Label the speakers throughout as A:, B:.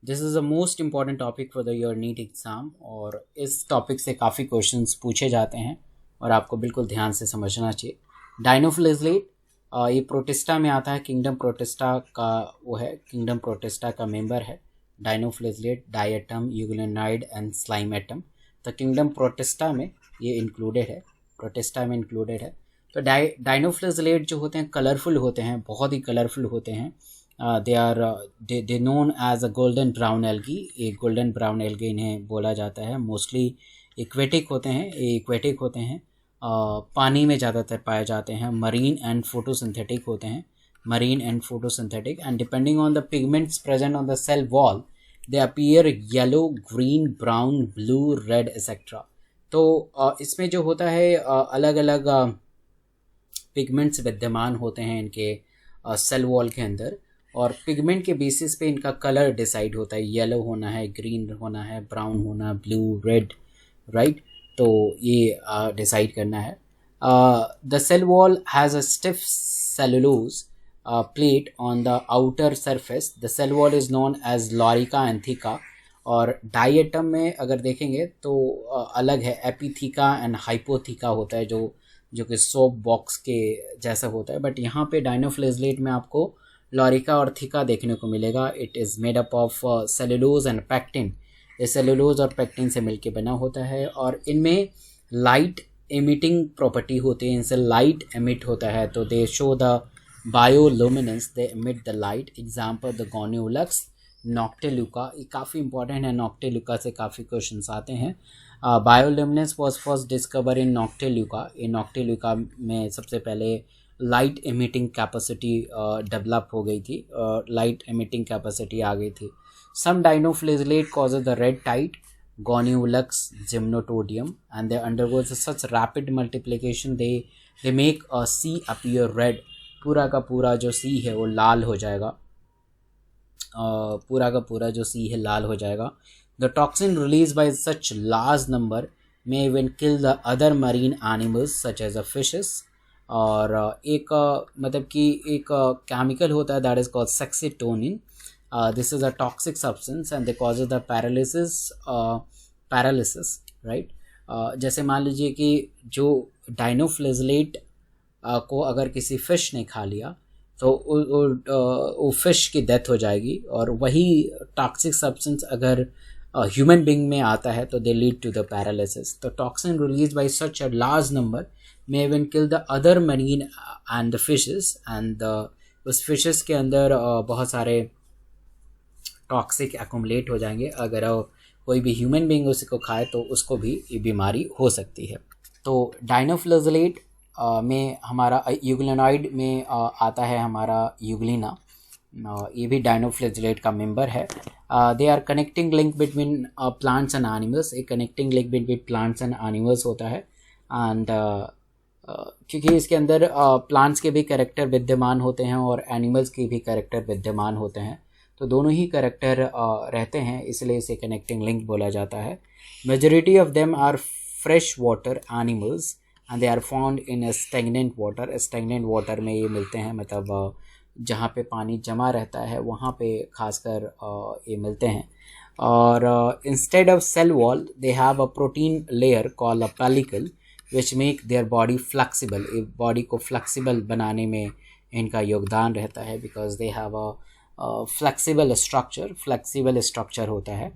A: This is the most important topic for the your NEET exam और इस topic से काफ़ी क्वेश्चंस पूछे जाते हैं और आपको बिल्कुल ध्यान से समझना चाहिए। डाइनोफ्लेजलेट ये प्रोटिस्टा में आता है, किंगडम प्रोटिस्टा का वो है, किंगडम प्रोटिस्टा का मेंबर है। Dinoflagellate, diatom, यूग्लिनाइड and स्लाइमेटम। तो किंगडम प्रोटिस्टा में ये इंक्लूडेड है, प्रोटिस्टा में इंक्लूडेड है। तो डाइनोफ्लेजलेट जो होते हैं कलरफुल होते हैं, बहुत ही कलरफुल होते हैं। They known as a golden brown algae. एक गोल्डन ब्राउन एल्गी इन्हें बोला जाता है। मोस्टली इक्वेटिक होते हैं, ये इक्वेटिक होते हैं, पानी में ज़्यादातर पाए जाते हैं। मरीन एंड फोटोसिंथेटिक होते हैं, marine and photosynthetic, and depending on the pigments present on the cell wall they appear yellow, green, brown, blue, red etcetera. तो इसमें जो होता है अलग अलग पिगमेंट्स विद्यमान होते हैं इनके सेल वॉल के अंदर, और पिगमेंट के बेसिस पे इनका कलर डिसाइड होता है। येलो होना है, ग्रीन होना है, ब्राउन होना, ब्लू, रेड, राइट। तो ये डिसाइड करना है। The cell wall has a stiff cellulose plate on the outer surface. The cell wall is known as lorica and theca. और डायटम में अगर देखेंगे तो अलग है, एपीथीका एंड हाइपोथीका होता है, जो कि सोप बॉक्स के जैसा होता है। बट यहाँ पे डाइनोफ्लेजलेट में आपको लॉरिका और थीका देखने को मिलेगा। It is made up of cellulose and pectin. ये सेलुलोज और पैक्टिन से मिलके बना होता है और इनमें लाइट एमिटिंग प्रॉपर्टी होती है, इनसे लाइट एमिट होता है। तो they show the bioluminescence, they emit the light. Example the Gonyaulax, Noctiluca, ये काफ़ी इंपॉर्टेंट है। नॉक्टिल्यूका से काफ़ी क्वेश्चंस आते हैं। बायोलुमिनेंस was first discover in Noctiluca. In Noctiluca में सबसे पहले लाइट एमिटिंग कैपेसिटी डेवलप हो गई थी, लाइट एमिटिंग कैपेसिटी आ गई थी। सम dinoflagellate causes the red tide, Goniolux, Gymnotodium, and they undergo such rapid multiplication they make a sea appear red. पूरा का पूरा जो सी है वो लाल हो जाएगा, पूरा का पूरा जो सी है लाल हो जाएगा। The toxin release by such large number may even kill the other marine animals such as a fishes. और एक मतलब कि एक केमिकल होता है that is called saxitoxin. This is a toxic substance and they causes the paralysis, right. जैसे मान लीजिए कि जो डाइनोफ्लेजलेट को अगर किसी फिश ने खा लिया तो वो फिश की डेथ हो जाएगी, और वही टॉक्सिक सब्सटेंस अगर ह्यूमन बीइंग में आता है तो they lead to the paralysis. तो toxin release by such a large number may even kill the other marine and the fishes, and उस फिशेस के अंदर बहुत सारे टॉक्सिक एक्युमुलेट हो जाएंगे। अगर कोई भी ह्यूमन बीइंग उसी को खाए तो उसको भी ये बीमारी हो सकती है। तो डाइनोफ्लेजलेट में हमारा यूग्लिनाइड में आता है हमारा यूग्लिना। ये भी डाइनोफ्लेजलेट का मेंबर है। They are connecting link between plants and animals. एक connecting link between plants and animals होता है। एंड क्योंकि इसके अंदर प्लांट्स के भी कैरेक्टर विद्यमान होते हैं और एनिमल्स के भी कैरेक्टर विद्यमान होते हैं, तो दोनों ही कैरेक्टर रहते हैं, इसलिए इसे कनेक्टिंग लिंक बोला जाता है। Majority of them are fresh water animals and they are found in stagnant water. Stagnant water में ये मिलते हैं, मतलब जहाँ पे पानी जमा रहता है वहाँ पे खासकर ये मिलते हैं। और instead of cell wall they have a protein layer called a pellicle which make their body flexible. Body को फ्लेक्सिबल बनाने में इनका योगदान रहता है, because they have a flexible structure होता है।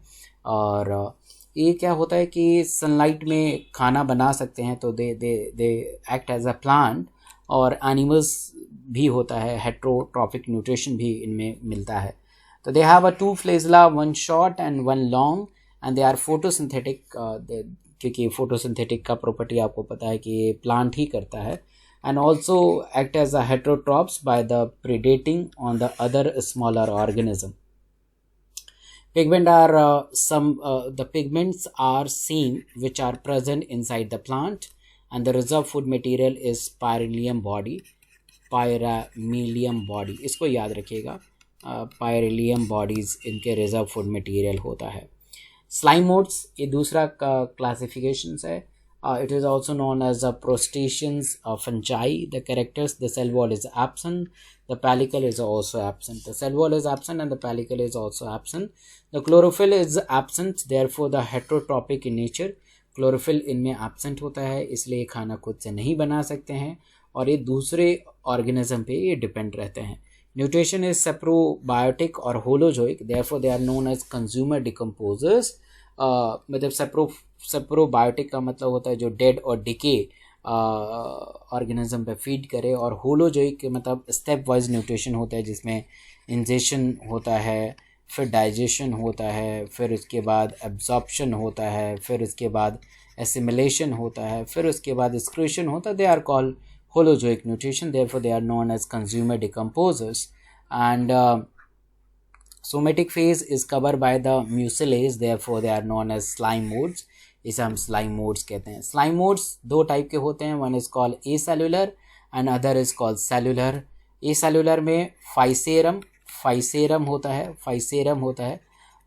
A: और ये क्या होता है कि सनलाइट में खाना बना सकते हैं, तो they act as a plant. और एनिमल्स भी होता है, हेट्रोट्रॉफिक न्यूट्रिशन भी इनमें मिलता है। तो they have a two flagella, one short and one long, and they are photosynthetic. क्योंकि फोटोसिंथेटिक का प्रॉपर्टी आपको पता है कि ये प्लांट ही करता है, and also act as a heterotrophs by the predating on the other smaller organism. The pigments are seen which are present inside the plant, and the reserve food material is pyralium body. इसको याद रखिएगा, pyralium bodies इनके reserve food material होता है। Slime modes ये दूसरा का classifications है। It is also known as the crustaceans, fungi. The characters: the cell wall is absent, the pellicle is also absent. The cell wall is absent and the pellicle is also absent. The chlorophyll is absent, therefore the heterotropic in nature. Chlorophyll इनमें absent होता है, इसलिए खाना खुद से नहीं बना सकते हैं और ये दूसरे ऑर्गेनिज्म पे ये डिपेंड रहते हैं. न्यूट्रिशन इज सेप्रोबायोटिक और holozoic, therefore they are known as consumer decomposers. मतलब सेप्रोबायोटिक का मतलब होता है जो डेड और डिके ऑर्गेनिज्म पे फीड करे, और होलोजोइक के मतलब स्टेप वाइज न्यूट्रिशन होता है जिसमें इंजेशन होता है, फिर डाइजेशन होता है, फिर उसके बाद एब्जॉर्प्शन होता है, फिर उसके बाद एसिमिलेशन होता है, फिर उसके बाद एक्सक्रीशन होता है. They are called holozoic nutrition, therefore they are known as consumer decomposers. And somatic phase is covered by the mucilage, therefore they are known as slime modes. इसे हम slime modes कहते हैं. slime modes दो type के होते हैं, one is called acellular and other is called cellular. acellular में फाइसेरम होता है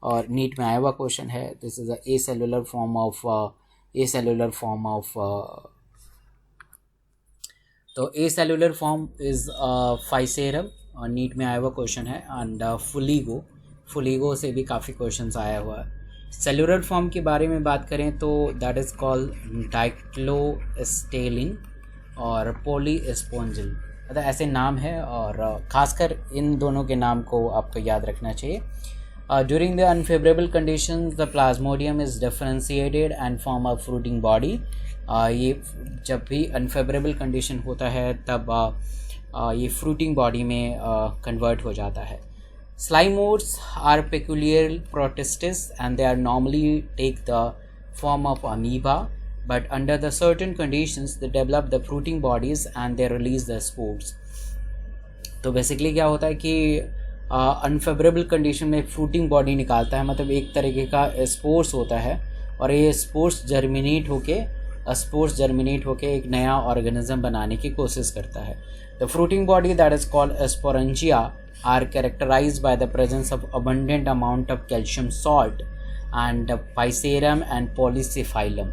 A: और नीट में आया हुआ क्वेश्चन है. This is acellular form of तो acellular फॉर्म इज़ फाइसेरम और नीट में आया हुआ क्वेश्चन है. एंड फुलीगो से भी काफ़ी क्वेश्चंस आया हुआ है. सेलुलर फॉर्म के बारे में बात करें तो दैट इज़ कॉल्ड डाइक्लोस्टेलिन और पॉलीस्पोंजिल, मतलब ऐसे नाम है और ख़ासकर इन दोनों के नाम को आपको याद रखना चाहिए. During the unfavourable conditions the Plasmodium is differentiated and form a fruiting body. ये जब भी अनफेवरेबल कंडीशन होता है तब ये फ्रूटिंग बॉडी में कन्वर्ट हो जाता है. Slime moulds are peculiar protists and they are normally take the form of amoeba, but under the certain conditions they develop the fruiting bodies and they release the spores. तो basically क्या होता है कि unfavourable condition में fruiting body निकालता है, मतलब एक तरीके का स्पोर्स होता है और ये स्पोर्स जर्मिनेट होके एक नया ऑर्गेनिज्म बनाने की कोशिश करता है. The fruiting body that is called sporangia are characterised by the presence of abundant amount of calcium salt and Physarum and Polycephalum.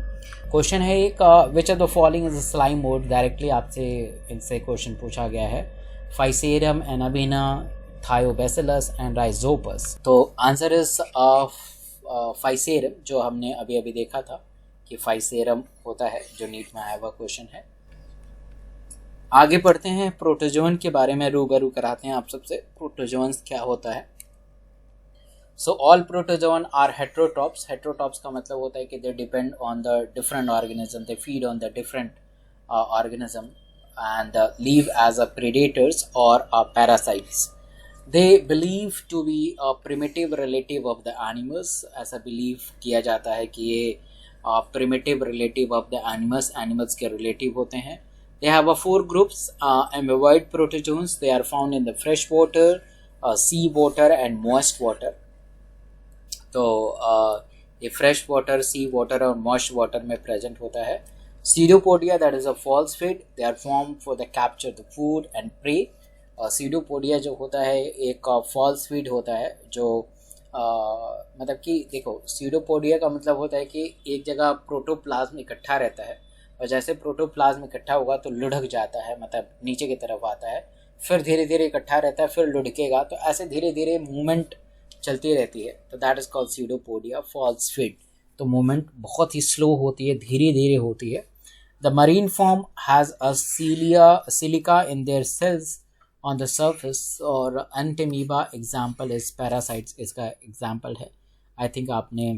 A: Question है एक, which of the following is slime mould. Directly आपसे इनसे question पूछा गया है. Physarum, Anabaena, Thiobacillus and Rhizopus. तो answer is Physarum, जो हमने अभी अभी देखा था कि फाइसेरम होता है, जो नीट में आया हुआ क्वेश्चन है. आगे बढ़ते हैं, प्रोटोजोन के बारे में रूबरू कराते हैं आप सबसे. प्रोटोजोन्स क्या होता है? So all protozoan are heterotrophs. Heterotrophs का मतलब होता है कि they depend on the different organism, they feed on the different organism and live as a predators और parasites. They believe to be a primitive relative of the animals. ऐसा believe किया जाता है कि ये primitive relative of the animals के relative होते हैं. They have a 4 groups. Amoeboid protozoans, they are found in the fresh water, sea water and moist water. तो ये fresh water, sea water और moist water में present होता है. Pseudopodia, that is a false feed. They are formed for the capture the food and prey. Pseudopodia जो होता है एक फॉल्स फीड होता है, जो मतलब कि देखो, सीडोपोडिया का मतलब होता है कि एक जगह प्रोटोप्लाज्म इकट्ठा रहता है और जैसे प्रोटोप्लाज्म इकट्ठा होगा तो लुढ़क जाता है, मतलब नीचे की तरफ आता है, फिर धीरे धीरे इकट्ठा रहता है, फिर लुढ़केगा, तो ऐसे धीरे धीरे मूवमेंट चलती रहती है. तो that is called pseudopodia, false feed. तो मूवमेंट बहुत ही स्लो होती है, धीरे धीरे होती है. The marine form has a silica in their cells on the surface, और एंटेमीबा एग्जाम्पल इज पैरासाइट्स इसका एग्जाम्पल है. आई थिंक आपने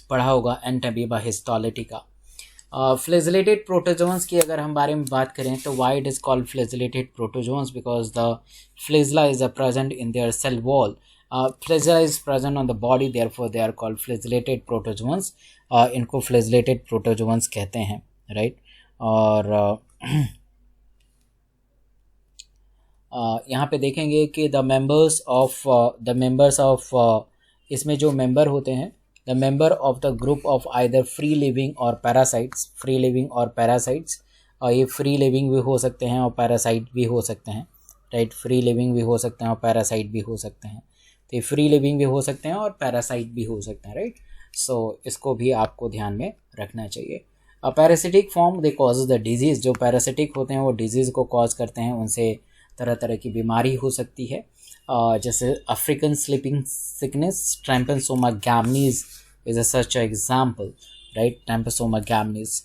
A: पढ़ा होगा एंटेमीबा हिस्टोलिटिका. फ्लैजेलेटेड प्रोटोजोन्स की अगर हम बारे में बात करें तो why it is called flagellated protozoans? Because the flagella is present in their cell wall. Flagella is present on the body, therefore they are called flagellated protozoans. इनको फ्लैजेलेटेड प्रोटोजोन्स कहते हैं, राइट. और यहाँ पे देखेंगे कि द मेंबर्स ऑफ इसमें जो मेंबर होते हैं, the member of the group of either free living और पैरासाइट्स. ये फ्री लिविंग भी हो सकते हैं और पैरासाइट भी हो सकते हैं, राइट. फ्री लिविंग भी हो सकते हैं और पैरासाइट भी हो सकते हैं. तो ये फ्री लिविंग भी हो सकते हैं और पैरासाइट भी हो सकते हैं, राइट. सो इसको भी आपको ध्यान में रखना चाहिए. Parasitic form they causes the disease, जो पैरासिटिक होते हैं वो डिजीज़ को कॉज करते हैं, उनसे तरह तरह की बीमारी हो सकती है, जैसे African sleeping sickness, Trypanosoma gambiense is a such example, right, Trypanosoma gambiense.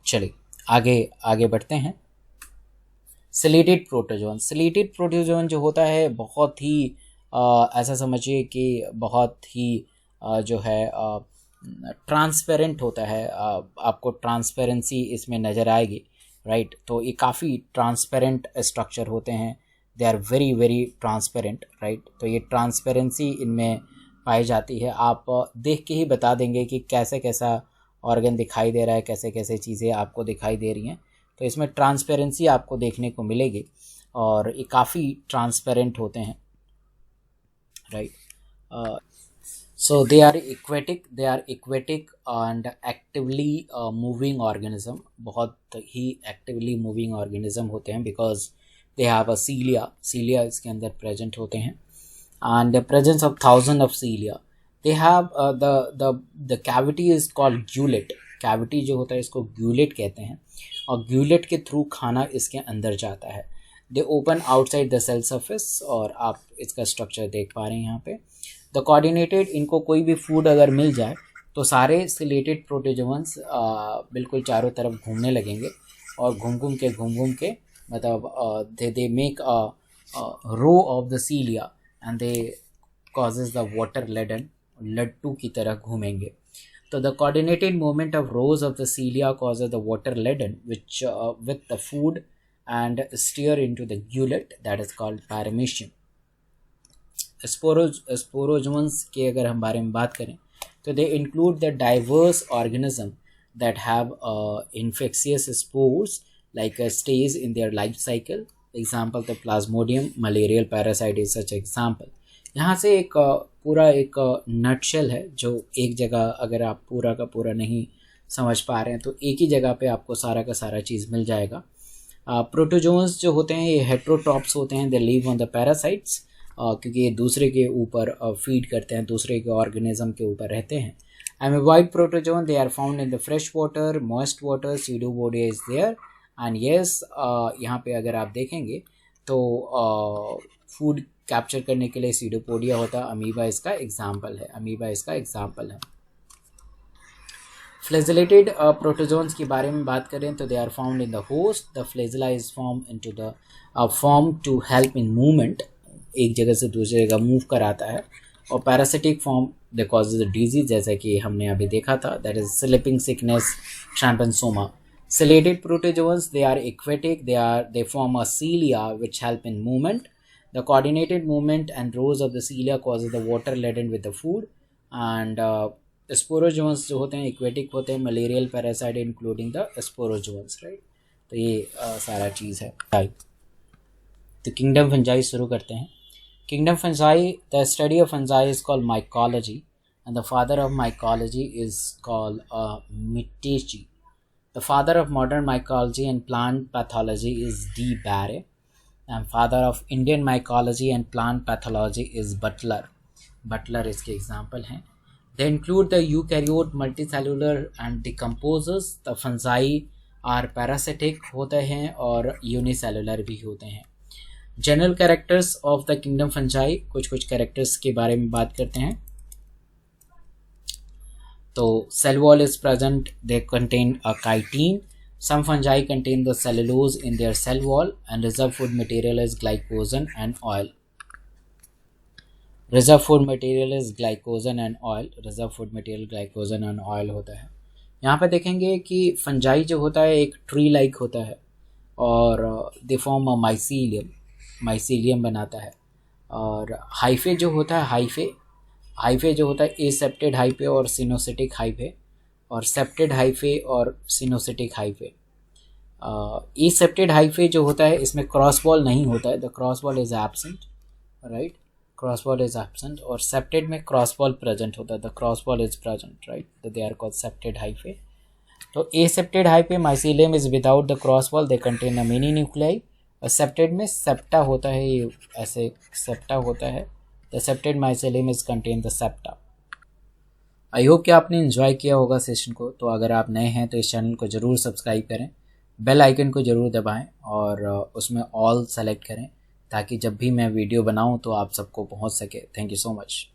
A: चलिए आगे आगे बढ़ते हैं। सिलेटेड प्रोटोजोन, सिलेटेड प्रोटोजोन जो होता है बहुत ही ऐसा समझिए कि बहुत ही जो है ट्रांसपेरेंट होता है, आपको ट्रांसपेरेंसी इसमें नज़र आएगी, राइट। तो ये काफ़ी ट्रांसपेरेंट स्ट्रक्चर होते हैं, they are very very transparent, right. तो ये ट्रांसपेरेंसी इनमें पाई जाती है। आप देख के ही बता देंगे कि कैसे कैसा ऑर्गन दिखाई दे रहा है, कैसे कैसे चीज़ें आपको दिखाई दे रही हैं। तो इसमें ट्रांसपेरेंसी आपको देखने को मिलेगी और ये काफ़ी ट्रांसपेरेंट होते हैं, right. So they are aquatic and actively moving organism, बहुत ही actively moving organism होते हैं, because they have a cilia इसके अंदर present होते हैं, and the presence of thousands of cilia. They have the cavity is called gullet. cavity जो होता है इसको gullet कहते हैं, और gullet के थ्रू खाना इसके अंदर जाता है। They open outside the cell surface, और आप इसका स्ट्रक्चर देख पा रहे हैं यहाँ पे। द कोऑर्डिनेटेड, इनको कोई भी फूड अगर मिल जाए तो सारे सिलेटेड प्रोटोजोन्स बिल्कुल चारों तरफ घूमने लगेंगे, और घूम घूम के मतलब they make row of the cilia and they causes the water laden, लड्डू की तरह घूमेंगे। तो the coordinated movement of rows of the cilia causes the water laden which with the food and steer into the gullet, that is called paramecium. Sporozoans के अगर हम बारे में बात करें तो they include the diverse organism that have infectious spores like a stage in their life cycle. Example the Plasmodium malarial parasite is such example. यहाँ से एक पूरा एक नटशेल है, जो एक जगह अगर आप पूरा का पूरा नहीं समझ पा रहे हैं तो एक ही जगह पे आपको सारा का सारा चीज़ मिल जाएगा। प्रोटोजोन्स जो होते हैं ये हेट्रोट्रॉप्स होते हैं, they live on the parasites, क्योंकि ये दूसरे के ऊपर फीड करते हैं, दूसरे के ऑर्गेनिज्म के ऊपर रहते हैं। Amoeboid protozoan, they are found in the fresh water, moist water, pseudopodia is there, and yes यहाँ पे अगर आप देखेंगे तो फूड कैप्चर करने के लिए सीडोपोडिया होता है, अमीबा इसका एग्जाम्पल है। फ्लैजेलेटेड प्रोटोजोन्स के बारे में बात करें तो they are found in the host, the flagella is form to help in movement, एक जगह से दूसरी जगह मूव कराता है। और parasitic form they causes the disease, जैसा कि हमने अभी देखा था, that is sleeping sickness, Trypanosoma. Ciliated protozoans, they are aquatic, they form a cilia which help in movement. The coordinated movement and rows of the cilia causes the water laden with the food, and sporozoans जो होते हैं aquatic होते हैं, malarial parasite including the sporozoans, right? तो ये सारा चीज़ है। तो किंगडम फंजाई शुरू करते हैं। Kingdom fungi, the study of fungi is called mycology, and the father of mycology is called मिटेची। The father of modern mycology and plant pathology is D. Barre, and father of Indian mycology and plant pathology is Butler. Butler इसके example हैं। They include the eukaryote, multicellular and decomposers. The fungi are parasitic होते हैं और unicellular भी होते हैं। General characters of the kingdom fungi, कुछ characters के बारे में बात करते हैं। तो cell wall is present, they contain a chitin. Some fungi contain the cellulose in their cell wall, and reserve food material is glycogen and oil. Reserve food material is glycogen and oil. Reserve food material glycogen and oil होता है। यहाँ पे देखेंगे कि fungi जो होता है एक ट्री लाइक होता है, और they form a mycelium बनाता है। और हाइफे जो होता है, हाइफे जो होता है एसेप्टेड हाइफे और सिनोसिटिक हाइफे, और सेप्टेड हाइफे और सिनोसिटिक हाइफे। एसेप्टेड हाइफे जो होता है इसमें क्रॉस वॉल नहीं होता है, the cross wall is absent, right, cross wall is absent. और सेप्टेड में क्रॉस वॉल प्रेजेंट होता है, the cross wall is present, right, तो they are called septate hyphae. तो aseptate hyphae mycelium is without the cross wall, they contain a many nuclei. और septate में septa होता है, ये ऐसे सेप्टा होता है, the septate mycelium is contain the septa. I hope कि आपने इन्जॉय किया होगा सेशन को। तो अगर आप नए हैं तो इस चैनल को ज़रूर सब्सक्राइब करें, बेल आइकन को ज़रूर दबाएं और उसमें ऑल सेलेक्ट करें ताकि जब भी मैं वीडियो बनाऊं तो आप सबको पहुंच सके। Thank you so much.